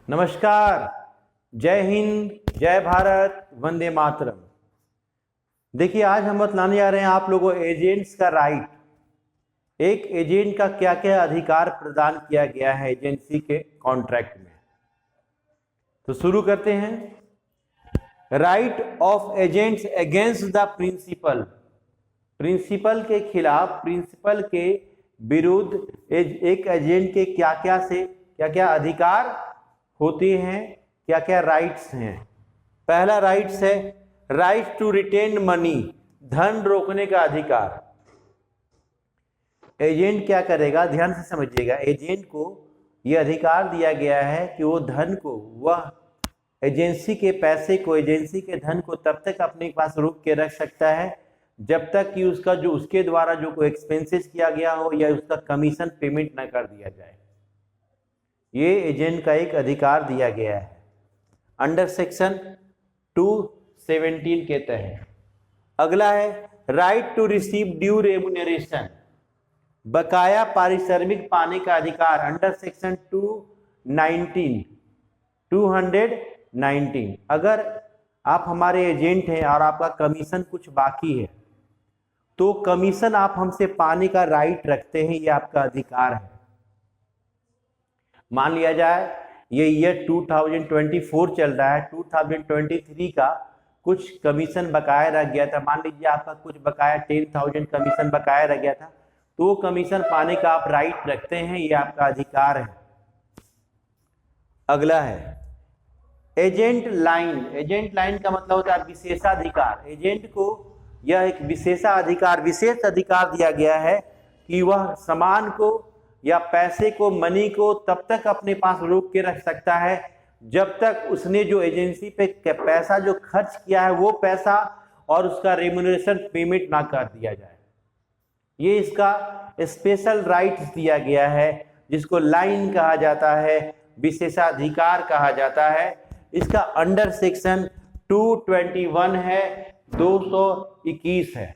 नमस्कार, जय हिंद, जय भारत, वंदे मातरम। देखिए, आज हम बतलाने जा रहे हैं आप लोगों को एजेंट्स का राइट। एक एजेंट का क्या क्या अधिकार प्रदान किया गया है एजेंसी के कॉन्ट्रैक्ट में। तो शुरू करते हैं। Right of agents against the principal. Principal के खिलाफ, प्रिंसिपल के विरुद्ध एक एजेंट के क्या क्या अधिकार होते हैं, क्या क्या राइट्स हैं। पहला राइट्स है राइट टू रिटेन मनी, धन रोकने का अधिकार। एजेंट क्या करेगा, ध्यान से समझिएगा। एजेंट को यह अधिकार दिया गया है कि वो धन को, वह एजेंसी के पैसे को, एजेंसी के धन को तब तक अपने पास रोक के रख सकता है जब तक कि उसका जो उसके द्वारा जो कोई एक्सपेंसेस किया गया हो या उसका कमीशन पेमेंट न कर दिया जाए। ये एजेंट का एक अधिकार दिया गया है अंडर सेक्शन 217 के तहत। अगला है right to receive due remuneration, बकाया पारिश्रमिक पाने का अधिकार अंडर सेक्शन 219। अगर आप हमारे एजेंट हैं और आपका कमीशन कुछ बाकी है तो कमीशन आप हमसे पाने का राइट रखते हैं, ये आपका अधिकार है। मान लिया जाए ये ईयर 2024 चल रहा है, 2023 का कुछ कमीशन बकाया रह गया था। मान लीजिए आपका कुछ बकाया 10,000 कमीशन बकाया रह गया था, तो वो कमीशन पाने का आप राइट रखते हैं, ये आपका अधिकार है। अगला है एजेंट लाइन। एजेंट लाइन का मतलब होता है विशेषाधिकार। एजेंट को यह एक विशेष अधिकार दिया गया है कि वह सामान को या पैसे को, मनी को तब तक अपने पास रोक के रख सकता है जब तक उसने जो एजेंसी पे पैसा जो खर्च किया है वो पैसा और उसका रेम्युनरेशन पेमेंट ना कर दिया जाए। ये इसका स्पेशल राइट्स दिया गया है जिसको लाइन कहा जाता है, विशेषाधिकार कहा जाता है। इसका अंडर सेक्शन 221 है, 221 है।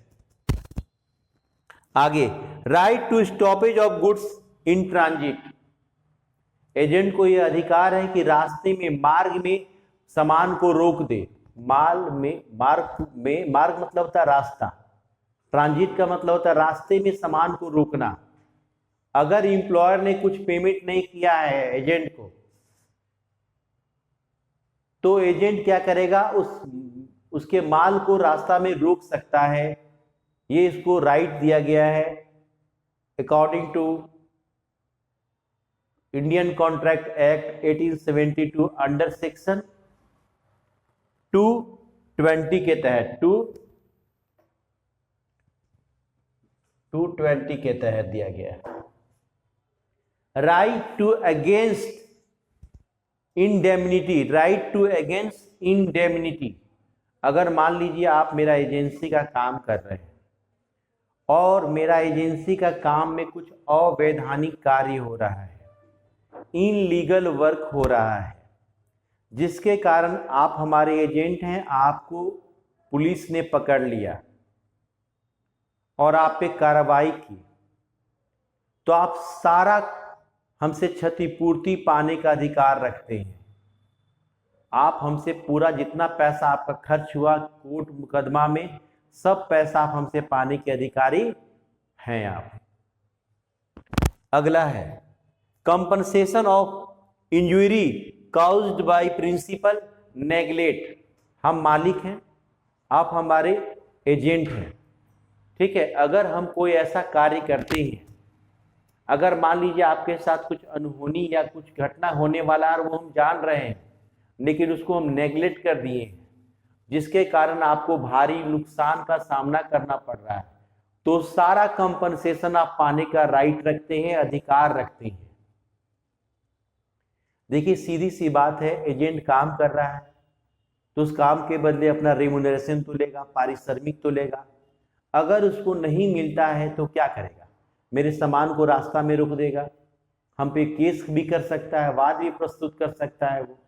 आगे right to stoppage of goods in transit. Agent को यह अधिकार है कि रास्ते में, मार्ग में सामान को रोक दे। मार्ग मतलब होता है रास्ता, ट्रांजिट का मतलब होता है रास्ते में सामान को रोकना। अगर एम्प्लॉयर ने कुछ पेमेंट नहीं किया है एजेंट को, तो एजेंट क्या करेगा, उसके माल को रास्ता में रोक सकता है। ये इसको राइट दिया गया है according to Indian contract act 1872 under section 220 के तहत, 220 के तहत दिया गया है। Right to against indemnity. Right to against indemnity. अगर मान लीजिए आप मेरा एजेंसी का काम कर रहे हैं और मेरा एजेंसी का काम में कुछ अवैधानिक कार्य हो रहा है, इनलीगल वर्क हो रहा है, जिसके कारण आप हमारे एजेंट हैं, आपको पुलिस ने पकड़ लिया और आप पे कार्रवाई की, तो आप सारा हमसे क्षतिपूर्ति पाने का अधिकार रखते हैं। आप हमसे पूरा जितना पैसा आपका खर्च हुआ कोर्ट मुकदमा में, सब पैसा आप हमसे पाने के अधिकारी हैं आप। अगला है compensation of injury caused by principal neglect. हम मालिक हैं, आप हमारे एजेंट हैं, ठीक है। अगर हम कोई ऐसा कार्य करते हैं, अगर मान लीजिए आपके साथ कुछ अनहोनी या कुछ घटना होने वाला है और वो हम जान रहे हैं लेकिन उसको हम नेग्लेक्ट कर दिए हैं, जिसके कारण आपको भारी नुकसान का सामना करना पड़ रहा है, तो सारा कंपनसेशन आप पाने का राइट रखते हैं, अधिकार रखते हैं। देखिए, सीधी सी बात है, एजेंट काम कर रहा है तो उस काम के बदले अपना रेम्युनरेशन तो लेगा, पारिश्रमिक तो लेगा। अगर उसको नहीं मिलता है तो क्या करेगा, मेरे सामान को रास्ता में रोक देगा, हम पे केस भी कर सकता है, वाद भी प्रस्तुत कर सकता है वो।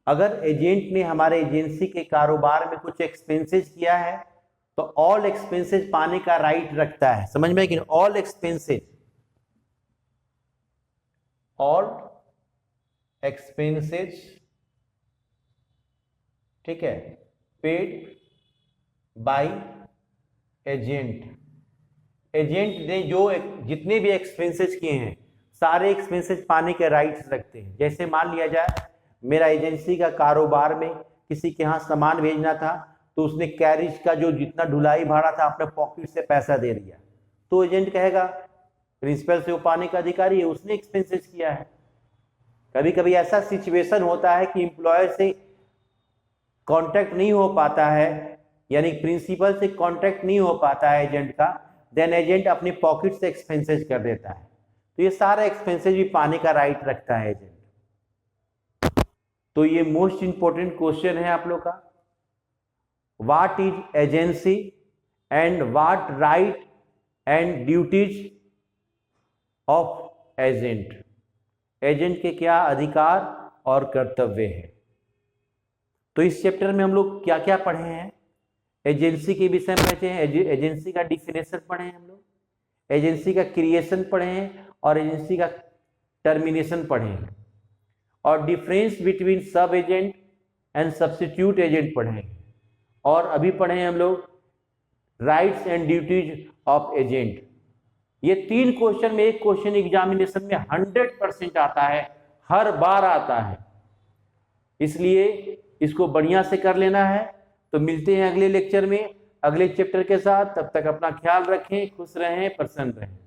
अगर एजेंट ने हमारे एजेंसी के कारोबार में कुछ एक्सपेंसेस किया है तो ऑल एक्सपेंसेस पाने का राइट रखता है। समझ में कि ऑल एक्सपेंसेस, ऑल एक्सपेंसेस, ठीक है, पेड बाय एजेंट। एजेंट ने जो जितने भी एक्सपेंसेस किए हैं सारे एक्सपेंसेस पाने के राइट्स रखते हैं। जैसे मान लिया जाए मेरा एजेंसी का कारोबार में किसी के यहाँ सामान भेजना था, तो उसने कैरिज का जो जितना ढुलाई भाड़ा था अपने पॉकेट से पैसा दे दिया, तो एजेंट कहेगा प्रिंसिपल से वो पाने का अधिकारी है, उसने एक्सपेंसेस किया है। कभी कभी ऐसा सिचुएशन होता है कि एम्प्लॉयर से कांटेक्ट नहीं हो पाता है, यानी प्रिंसिपल से कांटेक्ट नहीं हो पाता है एजेंट का, देन एजेंट अपनी पॉकेट से एक्सपेंसेस कर देता है। तो ये सारा एक्सपेंसेस भी पाने का राइट रखता है एजेंट। तो ये मोस्ट इंपोर्टेंट क्वेश्चन है आप लोग का, what is agency and what right and duties of agent. Agent के क्या अधिकार और कर्तव्य हैं। तो इस चैप्टर में हम लोग क्या क्या पढ़े हैं, एजेंसी के विषय में पढ़े हैं, एजेंसी का डिफिनेशन पढ़े हैं हम लोग, एजेंसी का क्रिएशन पढ़े हैं और एजेंसी का टर्मिनेशन पढ़े हैं, और डिफरेंस बिटवीन सब एजेंट एंड सब्स्टिट्यूट एजेंट पढ़े हैं, और अभी पढ़े हैं हम लोग rights and duties of agent. ये 3 क्वेश्चन में एक क्वेश्चन एग्जामिनेशन में 100% आता है, हर बार आता है, इसलिए इसको बढ़िया से कर लेना है। तो मिलते हैं अगले लेक्चर में अगले चैप्टर के साथ, तब तक अपना ख्याल रखें, खुश रहें, प्रसन्न रहें।